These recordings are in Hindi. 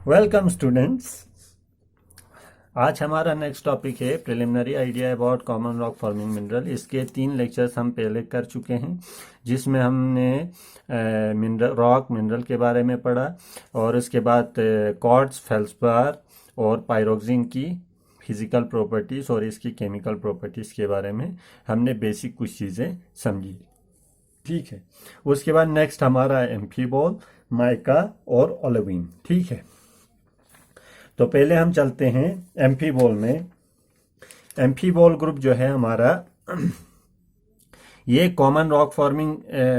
Welcome students. आज हमारा नेक्स्ट टॉपिक है preliminary idea about common rock forming mineral. इसके 3 लेक्चर्स हम पहले कर चुके हैं, जिसमें हमने मिनरल रॉक मिनरल के बारे में पढ़ा और उसके बाद क्वार्ट्ज, फेल्सपार और पायरोक्सिन की फिजिकल प्रॉपर्टीज़ और इसकी केमिकल प्रॉपर्टीज़ के बारे में हमने बेसिक कुछ चीज़ें समझी। ठीक है, उसके बाद नेक्स्ट हमारा एम्फीबॉल, माइका और ओलेविन। ठीक है, तो पहले हम चलते हैं एम्फीबॉल में। एम्फीबॉल ग्रुप जो है हमारा ये कॉमन रॉक फॉर्मिंग,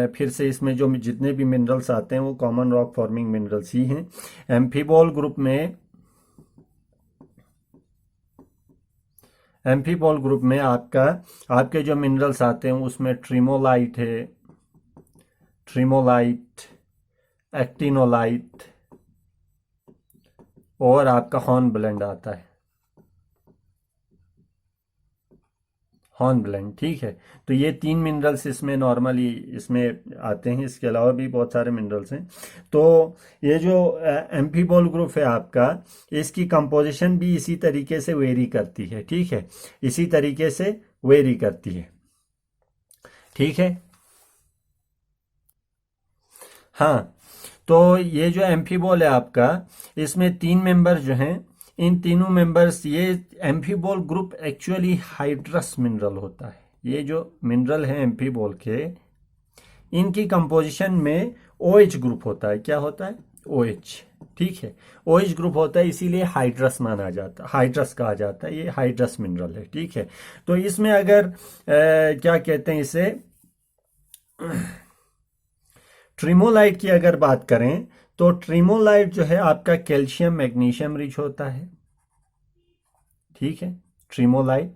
फिर से इसमें जो जितने भी मिनरल्स आते हैं वो कॉमन रॉक फॉर्मिंग मिनरल्स ही हैं। एम्फीबॉल ग्रुप में आपके जो मिनरल्स आते हैं उसमें ट्रिमोलाइट है, ट्रिमोलाइट, एक्टिनोलाइट और आपका हॉर्नब्लेंड आता है, हॉर्नब्लेंड। ठीक है, तो ये 3 मिनरल्स इसमें नॉर्मली इसमें आते हैं। इसके अलावा भी बहुत सारे मिनरल्स हैं। तो ये जो एम्फीबॉल ग्रुप है आपका, इसकी कंपोजिशन भी इसी तरीके से वेरी करती है। ठीक है, इसी तरीके से वेरी करती है। ठीक है, हाँ, तो ये जो एम्फीबॉल है आपका, इसमें 3 मेंबर जो हैं, इन तीनों मेंबर्स, ये एम्फीबॉल ग्रुप एक्चुअली हाइड्रस मिनरल होता है। ये जो मिनरल है एम्फीबॉल के, इनकी कंपोजिशन में OH ग्रुप होता है। क्या होता है? OH। ठीक है, OH ग्रुप होता है, इसीलिए हाइड्रस माना जाता है, हाइड्रस कहा जाता है। ये हाइड्रस मिनरल है। ठीक है, तो इसमें अगर क्या कहते हैं इसे, ट्रिमोलाइट की अगर बात करें तो ट्रिमोलाइट जो है आपका कैल्शियम मैग्नीशियम रिच होता है। ठीक है, ट्रिमोलाइट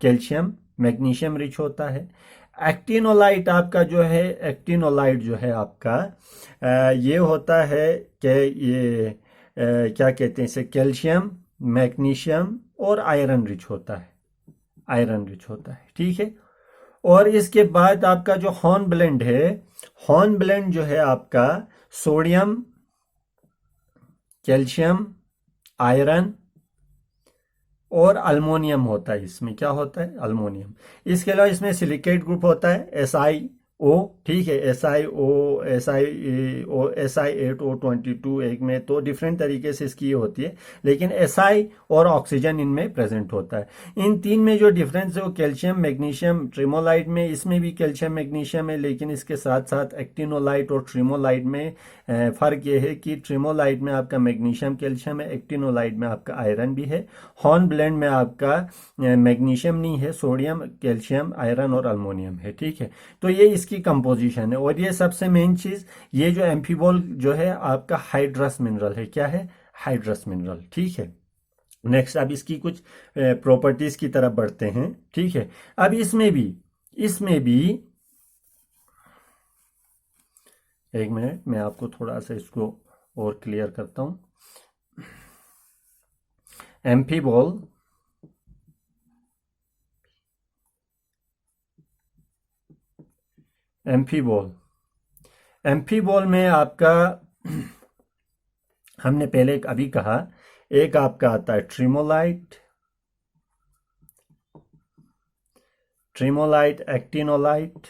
कैल्शियम मैग्नीशियम रिच होता है। एक्टिनोलाइट आपका जो है, एक्टिनोलाइट जो है आपका ये होता है कि ये क्या कहते हैं इसे, कैल्शियम, मैग्नीशियम और आयरन रिच होता है, आयरन रिच होता है। ठीक है, और इसके बाद आपका जो हॉर्न ब्लेंड है, हॉर्न ब्लेंड जो है आपका सोडियम, कैल्शियम, आयरन और अल्मोनियम होता है। इसमें क्या होता है? अल्मोनियम। इसके अलावा इसमें सिलिकेट ग्रुप होता है, SiO। ठीक है, Si8O22 एक में, तो डिफरेंट तरीके से इसकी ये होती है, लेकिन Si और ऑक्सीजन इनमें प्रेजेंट होता है। इन 3 में जो डिफरेंस है वो कैल्शियम मैग्नीशियम, ट्रिमोलाइट में इसमें भी कैल्शियम मैग्नीशियम है, लेकिन इसके साथ साथ एक्टिनोलाइट और ट्रिमोलाइट में फर्क ये है कि ट्रिमोलाइट में आपका मैग्नीशियम कैल्शियम है, एक्टिनोलाइट में आपका आयरन भी है। हॉर्न ब्लेंड में आपका मैग्नीशियम नहीं है, सोडियम, कैल्शियम, आयरन और अल्मोनियम है। ठीक है, तो ये इसकी कंपोजिशन है। और ये सबसे मेन चीज, ये जो एम्फीबॉल जो है आपका हाइड्रस मिनरल है। क्या है? Hydrous mineral. ठीक है, नेक्स्ट अब इसकी कुछ प्रॉपर्टीज की तरफ बढ़ते हैं। ठीक है, अब इसमें भी एक मिनट, मैं आपको थोड़ा सा इसको और क्लियर करता हूं। एम्फीबॉल एम्फीबॉल एम्फीबॉल में आपका हमने पहले अभी कहा, एक आपका आता है ट्रिमोलाइट, ट्रिमोलाइट, एक्टिनोलाइट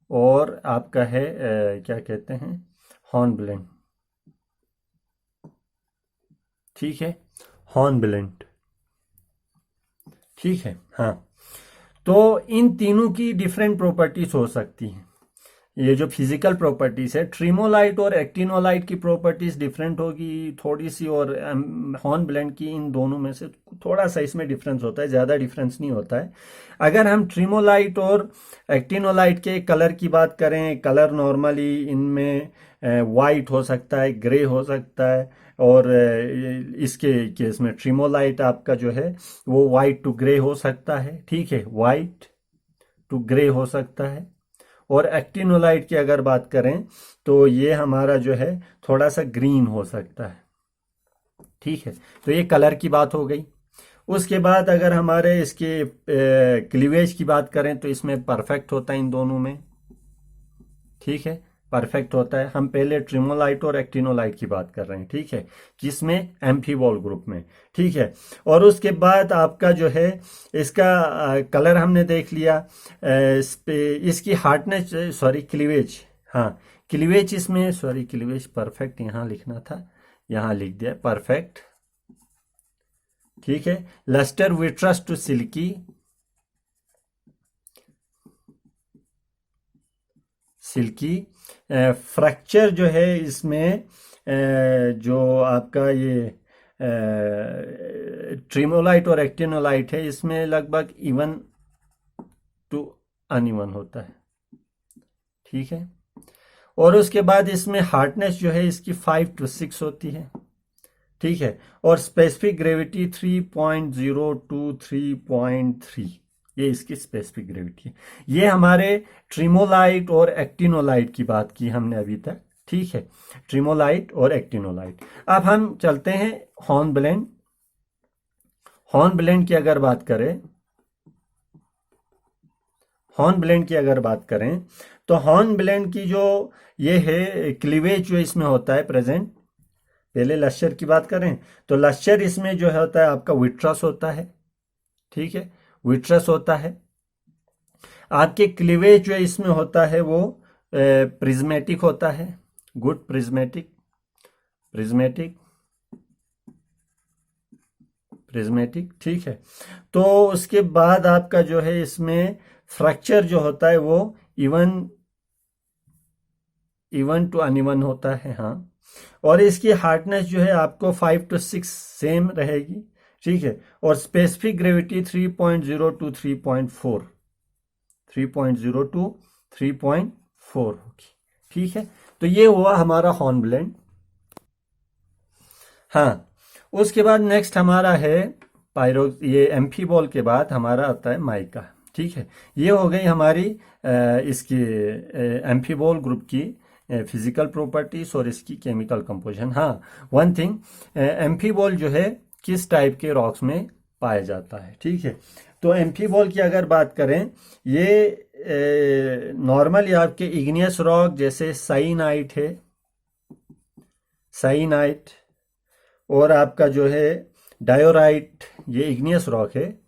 और आपका है क्या कहते हैं, हॉर्नब्लेंड। ठीक है, हॉर्नब्लेंड। ठीक है, हाँ, तो इन तीनों की डिफरेंट प्रॉपर्टीज हो सकती हैं। ये जो फिजिकल प्रॉपर्टीज है, ट्रिमोलाइट और एक्टिनोलाइट की प्रॉपर्टीज डिफरेंट होगी थोड़ी सी, और हॉर्न ब्लेंड की इन दोनों में से थोड़ा सा इसमें डिफरेंस होता है, ज़्यादा डिफरेंस नहीं होता है। अगर हम ट्रिमोलाइट और एक्टिनोलाइट के कलर की बात करें, कलर नॉर्मली इनमें वाइट हो सकता है, ग्रे हो सकता है, और इसके केस में ट्रिमोलाइट आपका जो है वो वाइट टू ग्रे हो सकता है। ठीक है, वाइट टू ग्रे हो सकता है। और एक्टिनोलाइट की अगर बात करें तो ये हमारा जो है थोड़ा सा ग्रीन हो सकता है। ठीक है, तो ये कलर की बात हो गई। उसके बाद अगर हमारे इसके क्लीवेज की बात करें तो इसमें परफेक्ट होता है इन दोनों में। ठीक है, परफेक्ट होता है। हम पहले ट्रिमोलाइट और एक्टिनोलाइट की बात कर रहे हैं, ठीक है, किसमें, एम्फीबॉल ग्रुप में, ठीक है। और उसके बाद आपका जो है इसका कलर हमने देख लिया, इसकी हार्डनेस, सॉरी क्लीवेज, हाँ क्लीवेज इसमें, सॉरी क्लीवेज परफेक्ट यहाँ लिखना था, यहाँ लिख दिया परफेक्ट, ठीक है। Lustre vitreous to silky, silky. Fracture जो है इसमें जो आपका ये ट्रिमोलाइट और एक्टिनोलाइट है, इसमें लगभग इवन टू अनइवन होता है, ठीक है। और उसके बाद इसमें हार्डनेस जो है इसकी 5 to 6 होती है, ठीक है। और स्पेसिफिक ग्रेविटी 3.0 to 3.3, ये इसकी स्पेसिफिक ग्रेविटी है। ये हमारे ट्रिमोलाइट और एक्टिनोलाइट की बात की हमने अभी तक, ठीक है, ट्रिमोलाइट और एक्टिनोलाइट। अब हम चलते हैं हॉर्नब्लेंड। हॉर्नब्लेंड की अगर बात करें, हॉर्नब्लेंड की अगर बात करें तो हॉर्नब्लेंड की जो ये है क्लीवेज जो इसमें होता है प्रेजेंट, पहले लश्चर की बात करें तो लश्चर इसमें जो होता है आपका विट्रस होता है, ठीक है, विट्रस होता है। आपके क्लीवेज जो इसमें होता है वो प्रिज्मेटिक होता है, गुड प्रिज्मेटिक, प्रिज्मेटिक, प्रिज्मेटिक, ठीक है। तो उसके बाद आपका जो है इसमें फ्रैक्चर जो होता है वो इवन, इवन टू अनइवन होता है, हाँ। और इसकी हार्डनेस जो है आपको 5 to 6 सेम रहेगी, ठीक है। और स्पेसिफिक ग्रेविटी 3.0 to 3.4, 3.0 to 3.4 होगी, ठीक है। तो ये हुआ हमारा हॉर्नब्लेंड। हाँ, उसके बाद नेक्स्ट हमारा है पायरो, ये एम्फीबॉल के बाद हमारा आता है माइका, ठीक है। ये हो गई हमारी इसकी एम्फीबॉल ग्रुप की फिजिकल प्रॉपर्टीज और इसकी केमिकल कंपोजिशन। हाँ, वन थिंग, एम्फीबॉल जो है किस टाइप के रॉक्स में पाया जाता है, ठीक है। तो एम्फीबॉल की अगर बात करें, ये नॉर्मली आपके इग्नियस रॉक जैसे साइनाइट है, साइनाइट, और आपका जो है डायोराइट, ये इग्नियस रॉक है,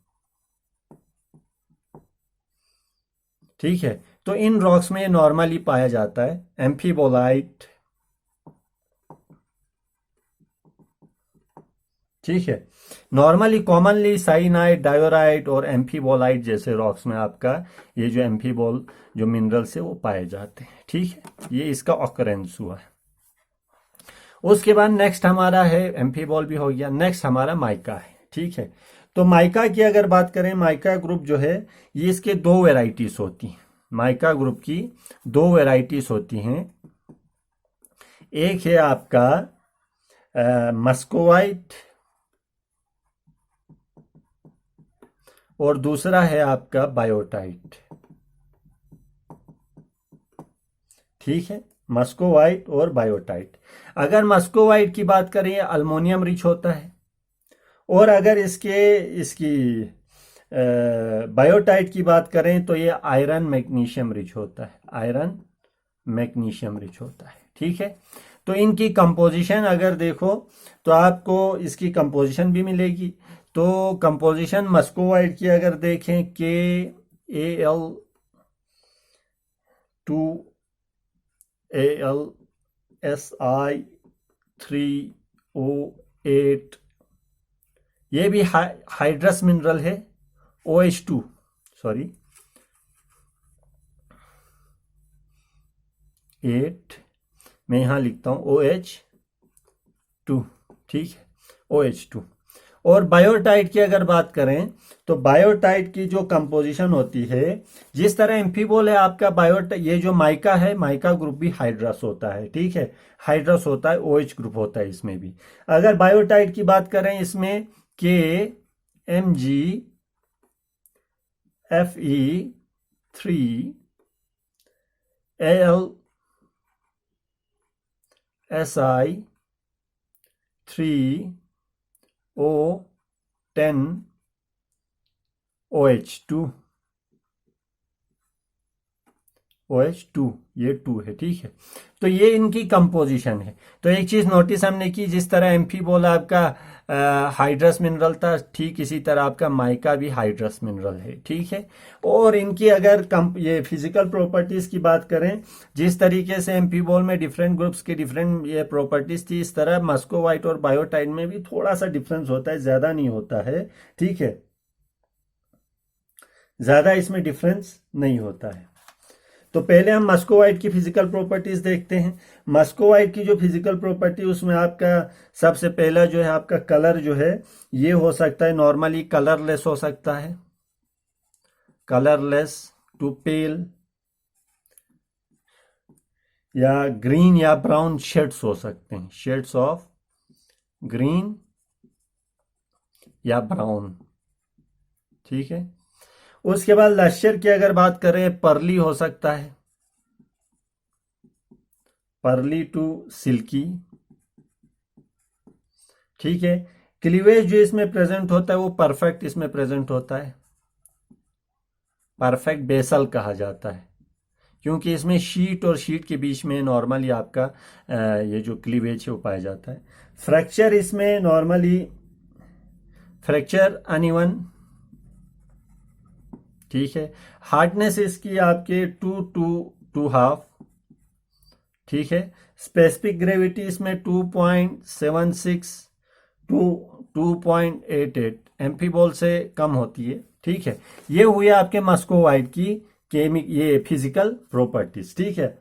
ठीक है। तो इन रॉक्स में नॉर्मली पाया जाता है। एम्फीबोलाइट, ठीक है, नॉर्मली कॉमनली साइनाइट, डायोराइट और एम्फीबोलाइट जैसे रॉक्स में आपका ये जो एम्फीबोल जो मिनरल्स है वो पाए जाते हैं, ठीक है। ये इसका ऑकरेंस हुआ है। उसके बाद नेक्स्ट हमारा है, एम्फीबॉल भी हो गया, नेक्स्ट हमारा माइका है, ठीक है। तो माइका की अगर बात करें, माइका ग्रुप जो है ये इसके दो वेराइटीज होती हैं। माइका ग्रुप की दो वेराइटीज होती हैं। एक है आपका मस्कोवाइट और दूसरा है आपका बायोटाइट, ठीक है, मस्कोवाइट और बायोटाइट। अगर मस्कोवाइट की बात करें अल्मोनियम रिच होता है, और अगर इसकी बायोटाइट की बात करें तो ये आयरन मैग्नीशियम रिच होता है, आयरन मैग्नीशियम रिच होता है, ठीक है। तो इनकी कंपोजिशन अगर देखो तो आपको इसकी कंपोजिशन भी मिलेगी। तो कंपोजिशन मस्कोवाइट की अगर देखें, KAl2AlSi3O8, ये भी हाइड्रस मिनरल है। OH2, सॉरी 8, मैं यहां लिखता हूं OH2, ठीक है, OH2। और बायोटाइट की अगर बात करें तो बायोटाइट की जो कंपोजिशन होती है, जिस तरह एम्फीबोल है आपका, बायोटाइट ये जो माइका है, माइका ग्रुप भी हाइड्रस होता है, ठीक है, हाइड्रस होता है, OH ग्रुप होता है इसमें भी। अगर बायोटाइट की बात करें, इसमें KMG, FE3, AlSi3O10, OH2, OH2, ये 2 है, ठीक है। तो ये इनकी कंपोजिशन है। तो एक चीज नोटिस हमने की, जिस तरह एम्फीबोल आपका हाइड्रस मिनरल था, ठीक इसी तरह आपका माइका भी हाइड्रस मिनरल है, ठीक है। और इनकी अगर ये फिजिकल प्रॉपर्टीज की बात करें, जिस तरीके से एम्फीबोल में डिफरेंट ग्रुप्स की डिफरेंट ये प्रॉपर्टीज थी, इस तरह मस्कोवाइट और बायोटाइट में भी थोड़ा सा डिफरेंस होता है, ज्यादा नहीं होता है, ठीक है, ज्यादा इसमें डिफरेंस नहीं होता है। तो पहले हम मस्कोवाइट की फिजिकल प्रॉपर्टीज देखते हैं। मस्कोवाइट की जो फिजिकल प्रॉपर्टी, उसमें आपका सबसे पहला जो है आपका कलर जो है, ये हो सकता है नॉर्मली कलरलेस हो सकता है, कलरलेस टू पेल, या ग्रीन या ब्राउन शेड्स हो सकते हैं, शेड्स ऑफ ग्रीन या ब्राउन, ठीक है। उसके बाद लश्यर की अगर बात करें, पर्ली हो सकता है, पर्ली टू सिल्की, ठीक है। क्लीवेज जो इसमें प्रेजेंट होता है वो परफेक्ट इसमें प्रेजेंट होता है, परफेक्ट बेसल कहा जाता है, क्योंकि इसमें शीट और शीट के बीच में नॉर्मली आपका ये जो क्लीवेज है वो पाया जाता है। फ्रैक्चर इसमें नॉर्मली फ्रैक्चर अनइवन, ठीक है। हार्डनेस इसकी आपके 2 to 2.5, ठीक है। स्पेसिफिक ग्रेविटी इसमें 2.76 टू 2.88, एम्फीबॉल से कम होती है, ठीक है। ये हुई आपके मस्कोवाइट की ये फिजिकल प्रॉपर्टीज, ठीक है।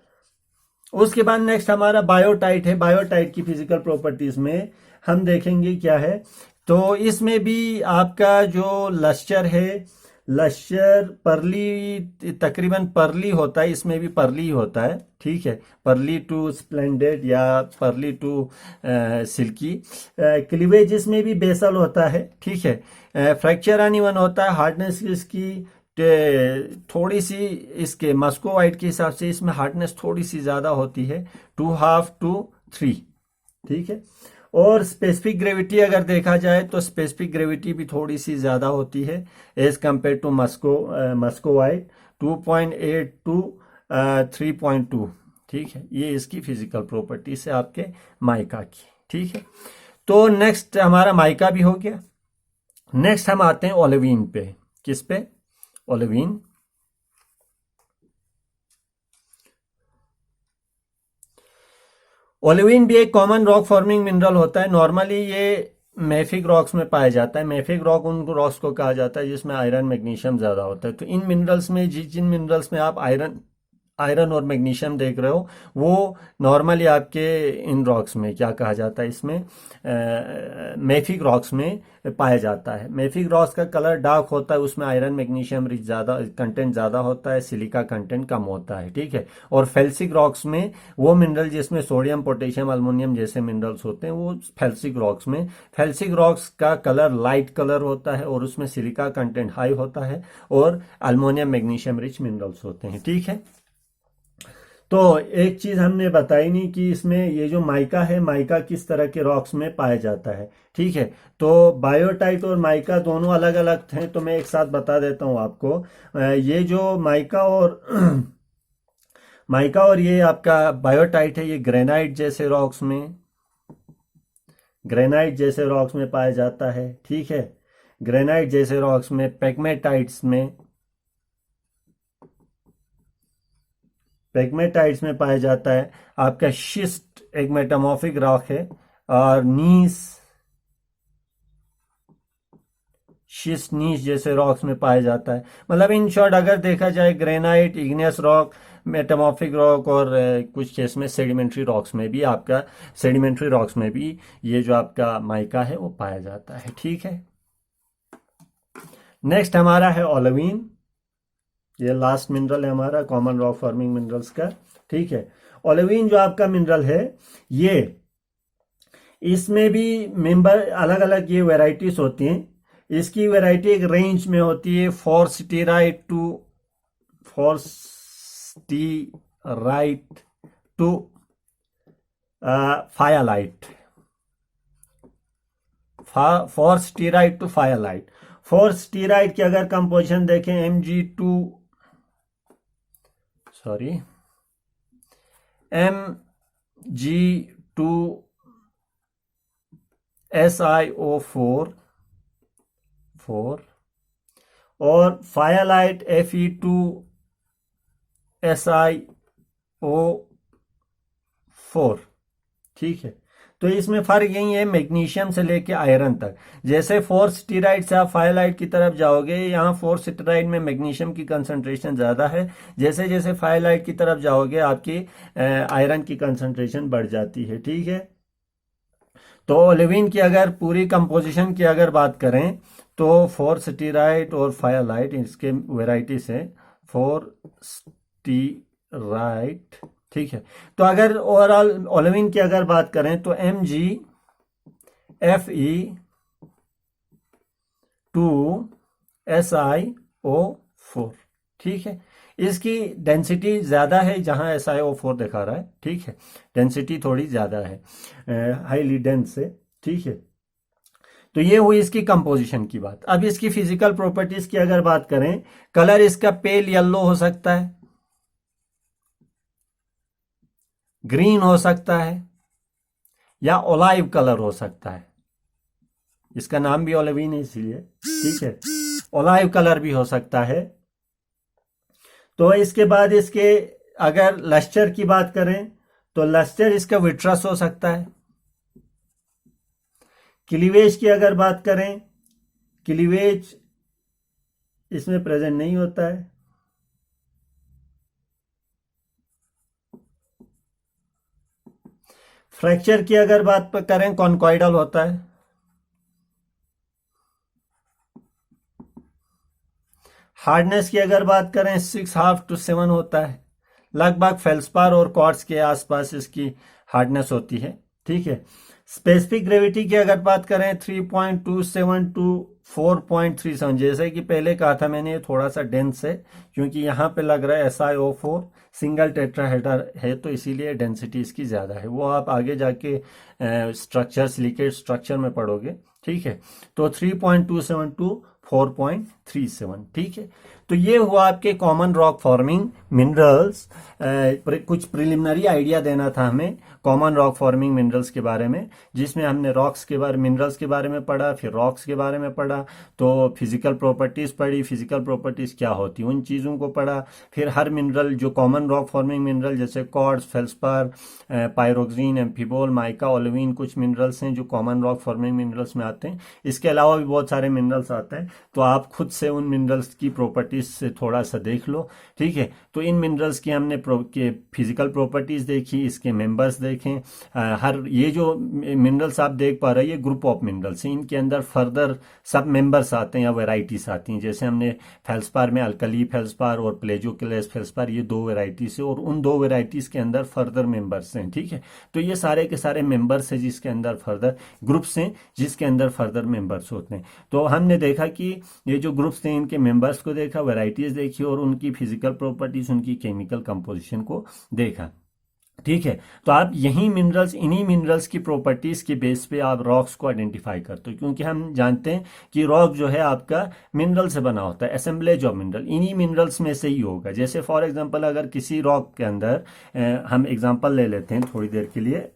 उसके बाद नेक्स्ट हमारा बायोटाइट है। बायोटाइट की फिजिकल प्रॉपर्टीज में हम देखेंगे क्या है। तो इसमें भी आपका जो लश्चर है, लश्चर पर्ली, तकरीबन पर्ली होता है, इसमें भी पर्ली होता है, ठीक है। पर्ली टू स्प्लेंडेड या पर्ली टू सिल्की। क्लीवेज इसमें भी बेसल होता है, ठीक है। फ्रैक्चर अनइवन होता है। हार्डनेस इसकी थोड़ी सी इसके मस्कोवाइट के हिसाब से इसमें हार्डनेस थोड़ी सी ज्यादा होती है, 2.5 to 3, ठीक है। और स्पेसिफिक ग्रेविटी अगर देखा जाए तो स्पेसिफिक ग्रेविटी भी थोड़ी सी ज्यादा होती है as compare to muscovite, 2.8 to 3.2, ठीक है। ये इसकी फिजिकल प्रॉपर्टीज है आपके माइका की, ठीक है। तो नेक्स्ट हमारा माइका भी हो गया। नेक्स्ट हम आते हैं ओलेवीन पे। किस पे? ओलेवीन। ओलेवीन भी एक कॉमन रॉक फॉर्मिंग मिनरल होता है। नॉर्मली ये मैफिक रॉक्स में पाया जाता है। मैफिक रॉक उन रॉक्स को कहा जाता है जिसमें आयरन मैग्नीशियम ज्यादा होता है। तो इन मिनरल्स में जिन मिनरल्स में आप आयरन आयरन और मैग्नीशियम देख रहे हो, वो नॉर्मली आपके इन रॉक्स में क्या कहा जाता है, इसमें मैफिक रॉक्स में पाया जाता है। मैफिक रॉक्स का कलर डार्क होता है, उसमें आयरन मैग्नीशियम रिच ज़्यादा कंटेंट ज़्यादा होता है, सिलिका कंटेंट कम होता है, ठीक है। और फेल्सिक रॉक्स में वो मिनरल जिसमें सोडियम पोटेशियम अल्मोनियम जैसे मिनरल्स होते हैं, वो फेल्सिक रॉक्स में, फेल्सिक रॉक्स का कलर लाइट कलर होता है और उसमें सिलिका कंटेंट हाई होता है और अल्मोनियम मैग्नीशियम रिच मिनरल्स होते हैं, ठीक है। तो एक चीज हमने बताई नहीं कि इसमें ये जो माइका है, माइका किस तरह के रॉक्स में पाया जाता है, ठीक है। तो बायोटाइट और माइका दोनों अलग अलग थे, तो मैं एक साथ बता देता हूं आपको। ये जो माइका और माइका और ये आपका बायोटाइट है, ये ग्रेनाइट जैसे रॉक्स में, ग्रेनाइट जैसे रॉक्स में पाया जाता है, ठीक है। ग्रेनाइट जैसे रॉक्स में, पेगमेटाइट्स में, पेगमेटाइट्स में पाया जाता है। आपका शिस्ट एक मेटामॉर्फिक रॉक है, और नीस, शिस्ट नीस जैसे रॉक्स में पाया जाता है। मतलब इन शॉर्ट अगर देखा जाए, granite, igneous rock, metamorphic rock और कुछ केस में सेडिमेंट्री रॉक्स में भी आपका, सेडिमेंट्री रॉक्स में भी ये जो आपका माइका है वो पाया जाता है, ठीक है। नेक्स्ट हमारा है ओलेवीन। ये लास्ट मिनरल है हमारा कॉमन रॉक फॉर्मिंग मिनरल्स का, ठीक है। ओलेवीन जो आपका मिनरल है, ये इसमें भी मेंबर अलग अलग ये वेराइटीज होती हैं। इसकी वैरायटी एक रेंज में होती है, फोर्स्टीराइट टू फायरलाइट, फोर्स्टीराइट टू फायरलाइट। फोर्स्टीराइट की अगर कंपोजिशन देखें, Mg2, सॉरी, Mg2SiO4 और फायरलाइट Fe2SiO4। ठीक है, तो इसमें फर्क यही है मैग्नीशियम से लेके आयरन तक। जैसे फोर स्टीराइड से आप फायरलाइट की तरफ जाओगे, यहाँ फोर स्टीराइड में मैग्नीशियम की कंसंट्रेशन ज़्यादा है। जैसे जैसे फायरलाइट की तरफ जाओगे आपकी आयरन की कंसंट्रेशन बढ़ जाती है। ठीक है, तो ओलेविन की अगर पूरी कंपोजिशन की अगर बात करें तो फोर स्टीराइड और फायरलाइट इसके वेराइटीज है। फोर स्टीराइड, ठीक है। तो अगर ओवरऑल ओलेविन की अगर बात करें तो MgFe2SiO4। ठीक है, इसकी डेंसिटी ज़्यादा है जहां SiO4 दिखा रहा है। ठीक है, डेंसिटी थोड़ी ज़्यादा है, हाईली डेंस है। ठीक है, तो ये हुई इसकी कंपोजिशन की बात। अब इसकी फिजिकल प्रॉपर्टीज की अगर बात करें, कलर इसका पेल येलो हो सकता है, ग्रीन हो सकता है, या ओलाइव कलर हो सकता है। इसका नाम भी ओलेविन है इसीलिए। ठीक है, ओलाइव कलर भी हो सकता है। तो इसके बाद इसके अगर लस्टर की बात करें तो लस्टर इसका विट्रस हो सकता है। क्लीवेज की अगर बात करें, क्लीवेज इसमें प्रेजेंट नहीं होता है। फ्रैक्चर की अगर बात करें कॉन्कॉइडल होता है। हार्डनेस की अगर बात करें 6.5 to 7 होता है, लगभग फेल्सपार और क्वार्ट्ज के आसपास इसकी हार्डनेस होती है। ठीक है, स्पेसिफिक ग्रेविटी की अगर बात करें 3.27 to 4.37। जैसे कि पहले कहा था मैंने, थोड़ा सा डेंस है क्योंकि यहाँ पे लग रहा है SiO4 सिंगल टेट्राहेड्रल है, तो इसीलिए डेंसिटी इसकी ज़्यादा है। वो आप आगे जाके स्ट्रक्चर, सिलिकेट स्ट्रक्चर में पढ़ोगे। ठीक है, तो 3.27 to 4.37। ठीक है, तो ये हुआ आपके कॉमन रॉक फॉर्मिंग मिनरल्स। कुछ प्रिलिमिनरी आइडिया देना था हमें कॉमन रॉक फॉर्मिंग मिनरल्स के बारे में, जिसमें हमने रॉक्स के बारे, मिनरल्स के बारे में पढ़ा, फिर रॉक्स के बारे में पढ़ा, तो फिजिकल प्रॉपर्टीज पढ़ी, फिजिकल प्रॉपर्टीज क्या होती उन चीज़ों को पढ़ा। फिर हर मिनरल जो कॉमन रॉक फॉर्मिंग मिनरल जैसे क्वार्ट्ज, फेल्सपार, पायरोक्सिन, एम्फिबोल, माइका, ओलेविन कुछ मिनरल्स हैं जो कॉमन रॉक फॉर्मिंग मिनरल्स में आते हैं। इसके अलावा भी बहुत सारे मिनरल्स आते हैं, तो आप खुद से उन मिनरल्स की प्रॉपर्टीज से थोड़ा सा देख लो। ठीक है, तो इन मिनरल्स की हमने फिजिकल प्रॉपर्टीज देखी, इसके मेंबर्स देखें। हर ये जो मिनरल्स आप देख पा रहे हैं ये ग्रुप ऑफ मिनरल्स हैं, इनके अंदर फर्दर सब मेंबर्स आते हैं या वेराइटीज आती हैं। जैसे हमने फेल्सपार में अल्कली फेल्सपार और प्लेजोक्लेस फेल्सपार, ये दो वेराइटीज है और उन दो वेराइटीज के अंदर फर्दर मेंबर्स हैं। ठीक है, तो ये सारे के सारे मेंबर्स हैं जिसके अंदर फर्दर ग्रुप्स हैं, जिसके अंदर फर्दर मेंबर्स होते हैं। तो हमने देखा कि ये जो ग्रुप्स थे इनके मेंबर्स को देखा, वेराइटीज देखी और उनकी फिजिकल प्रॉपर्टीज, उनकी केमिकल कंपोजिशन को देखा। ठीक है, तो आप यही मिनरल्स, इन्हीं मिनरल्स की प्रॉपर्टीज के बेस पे आप रॉक्स को आइडेंटिफाई करते हो, क्योंकि हम जानते हैं कि रॉक जो है आपका मिनरल से बना होता है, असेंबलेज ऑफ मिनरल इन्हीं मिनरल्स में से ही होगा। जैसे फॉर एग्जांपल अगर किसी रॉक के अंदर हम एग्जांपल ले लेते हैं थोड़ी देर के लिए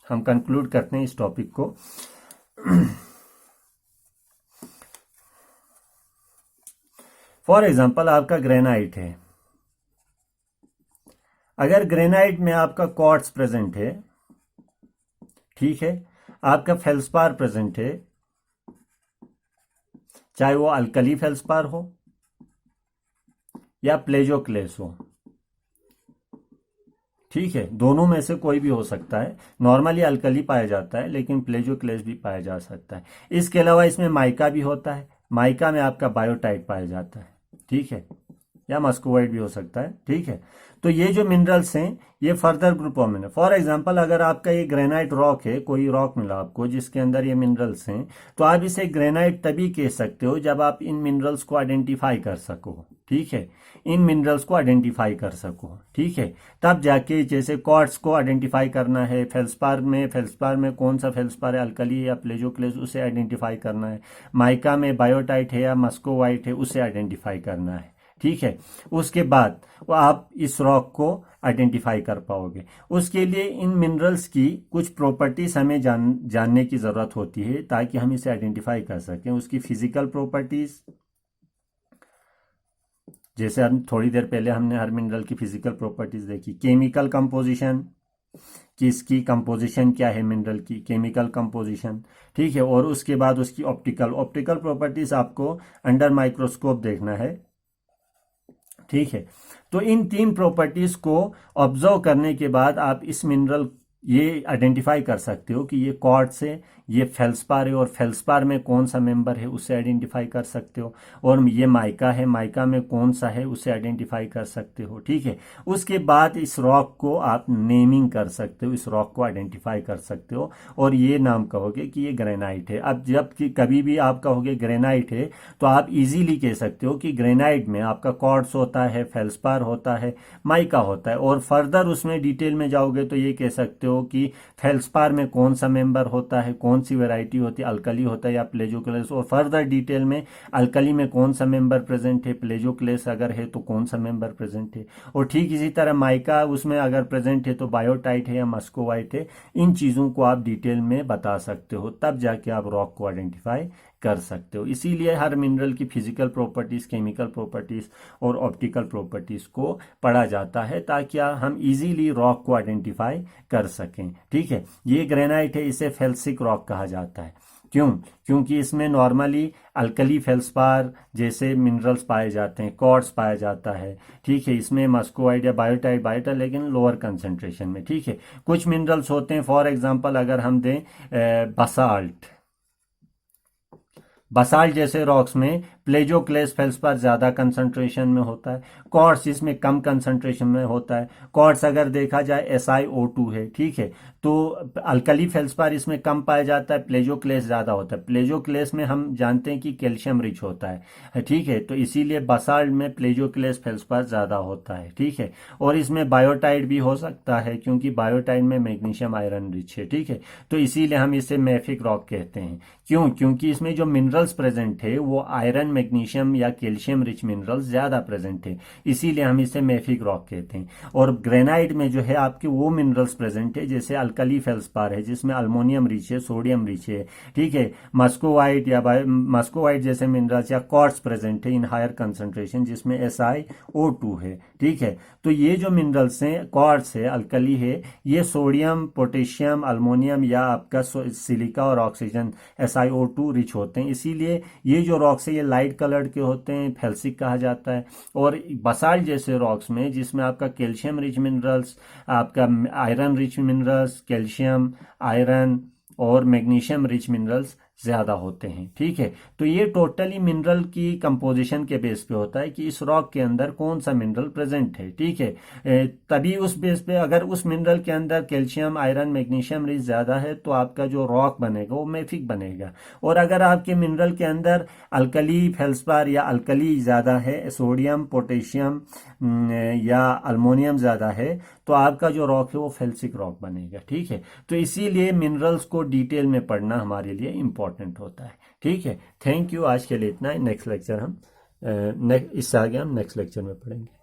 हम कंक्लूड करते हैं इस टॉपिक को। फॉर एग्जांपल आपका ग्रेनाइट है, अगर ग्रेनाइट में आपका क्वार्ट्ज प्रेजेंट है, ठीक है, आपका फेल्सपार प्रेजेंट है, चाहे वो अल्कली फेल्सपार हो या प्लेजोक्लेस हो। ठीक है, दोनों में से कोई भी हो सकता है। नॉर्मली अल्कली पाया जाता है लेकिन प्लेजोक्लेस भी पाया जा सकता है। इसके अलावा इसमें माइका भी होता है, माइका में आपका बायोटाइट पाया जाता है। ठीक है, या मस्कोवाइट भी हो सकता है। ठीक है, तो ये जो मिनरल्स हैं ये further group of mineral. For example अगर आपका ये ग्रेनाइट रॉक है, कोई रॉक मिला आपको जिसके अंदर ये मिनरल्स हैं, तो आप इसे ग्रेनाइट तभी कह सकते हो जब आप इन मिनरल्स को आइडेंटिफाई कर सको। ठीक है, इन मिनरल्स को आइडेंटिफाई कर सको। ठीक है, तब जाके जैसे क्वार्ट्ज को आइडेंटिफाई करना है, फेल्सपार में कौन सा फेल्सपार है, अल्कली या प्लेजोक्लेस, उसे आइडेंटिफाई करना है। माइका में बायोटाइट है या मस्कोवाइट है, उसे आइडेंटिफाई करना है। ठीक है। उसके बाद वो आप इस रॉक को आइडेंटिफाई कर पाओगे। उसके लिए इन मिनरल्स की कुछ प्रॉपर्टीज हमें जानने की ज़रूरत होती है ताकि हम इसे आइडेंटिफाई कर सकें। उसकी फिजिकल प्रॉपर्टीज, जैसे हम थोड़ी देर पहले हमने हर मिनरल की फिजिकल प्रॉपर्टीज देखी। केमिकल कंपोजिशन, कि इसकी कंपोजिशन क्या है, मिनरल की केमिकल कंपोजिशन, ठीक है। और उसके बाद उसकी ऑप्टिकल प्रॉपर्टीज आपको अंडर माइक्रोस्कोप देखना है, ठीक है। तो इन 3 प्रॉपर्टीज को ऑब्जर्व करने के बाद आप इस मिनरल ये आइडेंटिफाई कर सकते हो कि ये क्वार्ट्ज है, ये फेल्सपार है, और फेल्सपार में कौन सा मेंबर है उसे आइडेंटिफाई कर सकते हो, और ये माइका है, माइका में कौन सा है उसे आइडेंटिफाई कर सकते हो, ठीक है। उसके बाद इस रॉक को आप नेमिंग कर सकते हो, इस रॉक को आइडेंटिफाई कर सकते हो, और ये नाम कहोगे कि ये ग्रेनाइट है। अब जब कि कभी भी आप कहोगे ग्रेनाइट है तो आप इजीली कह सकते हो कि ग्रेनाइट में आपका क्वार्ट्ज होता है, फेल्सपार होता है, माइका होता है। और फर्दर उसमें डिटेल में जाओगे तो ये कह सकते हो कि फेल्सपार में कौन सा मेंबर होता है, कौन सी वैरायटी होती है, अल्कली होता है या प्लेजोक्लेस, और फर्दर डिटेल में अल्कली में कौन सा मेंबर प्रेजेंट है, प्लेजोक्लेस अगर है तो कौन सा मेंबर प्रेजेंट है। और ठीक इसी तरह माइका उसमें अगर प्रेजेंट है तो बायोटाइट है या मस्कोवाइट है। इन चीज़ों को आप डिटेल में बता सकते हो, तब जाके आप रॉक को आइडेंटिफाई कर सकते हो। इसीलिए हर मिनरल की फिजिकल प्रॉपर्टीज, केमिकल प्रॉपर्टीज और ऑप्टिकल प्रॉपर्टीज को पढ़ा जाता है ताकि हम इजीली रॉक को आइडेंटिफाई कर सकें, ठीक है। ये ग्रेनाइट है, इसे फेल्सिक रॉक कहा जाता है। क्यों? क्योंकि इसमें नॉर्मली अल्कली फेल्सपार जैसे मिनरल्स पाए जाते हैं, क्वार्ट्ज पाया जाता है, ठीक है। इसमें मस्कोवाइट या बायोटाइट लेकिन लोअर कंसंट्रेशन में, ठीक है। कुछ मिनरल्स होते हैं, फॉर एग्जांपल अगर हम दें बसाल्ट जैसे रॉक्स में प्लेजोक्लेस फेल्सपार ज़्यादा कंसंट्रेशन में होता है, क्वार्ट्ज इसमें कम कंसंट्रेशन में होता है। क्वार्ट्ज अगर देखा जाए SiO2 है, ठीक है। तो अल्कली फेल्सपार इसमें कम पाया जाता है, प्लेजोक्लेस ज़्यादा होता है। प्लेजोक्लेस में हम जानते हैं कि कैल्शियम रिच होता है, ठीक है। तो इसीलिए बसाल्ट में प्लेजोक्लेस फेल्सपार ज़्यादा होता है, ठीक है। और इसमें बायोटाइट भी हो सकता है क्योंकि बायोटाइट में मैग्नीशियम आयरन रिच है, ठीक है। तो इसीलिए हम इसे मैफिक रॉक कहते हैं। क्यों? क्योंकि इसमें जो मिनरल्स प्रेजेंट है वो आयरन, मैग्नीशियम या कैल्शियम रिच मिनरल्स ज़्यादा प्रेजेंट है, इसीलिए हम इसे मैफिक रॉक कहते हैं। और ग्रेनाइट में जो है आपके वो मिनरल्स प्रेजेंट है जैसे अल्कली फेल्सपार है जिसमें अल्मोनियम रिच है, सोडियम रिच है, ठीक है। मस्कोवाइट जैसे मिनरल्स या क्वार्ट्ज प्रेजेंट है इन हायर कंसंट्रेशन जिसमें SiO2 है, ठीक है। तो ये जो मिनरल्स हैं, क्वार्ट्ज है, अल्कली है, ये सोडियम, पोटेशियम, अल्मोनियम या आपका सिलिका और ऑक्सीजन SiO2 रिच होते हैं। इसीलिए ये जो रॉक्स है ये लाइट कलर्ड के होते हैं, फेल्सिक कहा जाता है। और बसाल्ट जैसे रॉक्स में जिसमें आपका कैल्शियम रिच मिनरल्स, आपका iron rich minerals, calcium, iron और मैग्नीशियम रिच मिनरल्स ज़्यादा होते हैं, ठीक है। तो ये टोटली मिनरल की कंपोजिशन के बेस पे होता है कि इस रॉक के अंदर कौन सा मिनरल प्रेजेंट है, ठीक है। तभी उस बेस पे अगर उस मिनरल के अंदर कैल्शियम, आयरन, मैग्नीशियम रिच ज़्यादा है तो आपका जो रॉक बनेगा वो मैफिक बनेगा। और अगर आपके मिनरल के अंदर अल्कली फेल्सपार या अल्कली ज़्यादा है, सोडियम, पोटेशियम या अल्मोनियम ज़्यादा है, तो आपका जो रॉक है वो फेल्सिक रॉक बनेगा, ठीक है। तो इसीलिए मिनरल्स को डिटेल में पढ़ना हमारे लिए इंपॉर्टेंट होता है, ठीक है। थैंक यू, आज के लिए इतना है। नेक्स्ट लेक्चर हम इससे आगे हम नेक्स्ट लेक्चर में पढ़ेंगे।